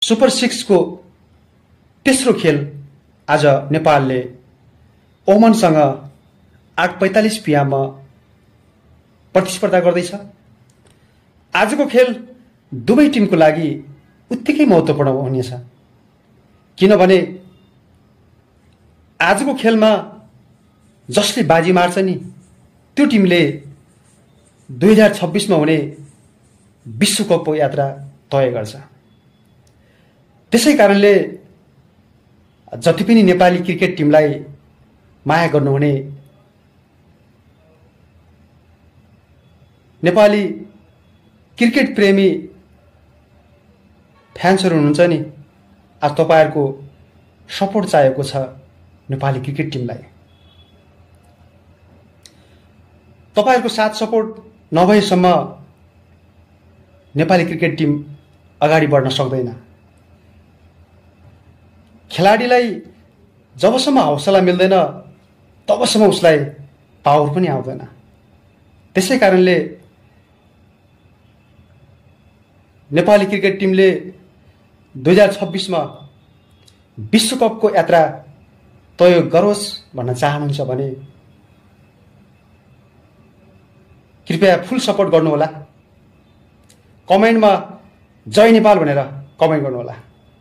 Super 6 को तेस्रो खेल आज नेपालले ओमनसँग 8:45 PM प्रतिस्पर्धा गर्दैछ। आजको खेल दुवै टिमको लागि उत्तिकै महत्त्वपूर्ण हुनेछ, किनभने आजको खेलमा जसले बाजी मार्छ नि त्यो टिमले 2026 मा हुने विश्वकपको यात्रा तय गर्छ। त्यसै कारणले जति पनि नेपाली क्रिकेट टिमलाई माया गर्नुहुने नेपाली क्रिकेट प्रेमी फ्यान्सहरू हुनुहुन्छ नि, आज तपाईहरुको सपोर्ट चाहिएको छ नेपाली क्रिकेट टिमलाई। तपाईहरुको साथ सपोर्ट नभएसम्म नेपाली क्रिकेट टिम अगाडि बढ्न सक्दैन। खेलाडीलाई जबसम्म हौसला मिल्दैन तबसम्म उसलाई पावर पनि आउँदैन। त्यसै कारणले नेपाली क्रिकेट टिमले 2026 मा विश्वकपको यात्रा तय गरोस् भन्न चाहनुहुन्छ भने कृपया फुल सपोर्ट गर्नुहोला। कमेन्टमा जय नेपाल भनेर कमेन्ट गर्नुहोला।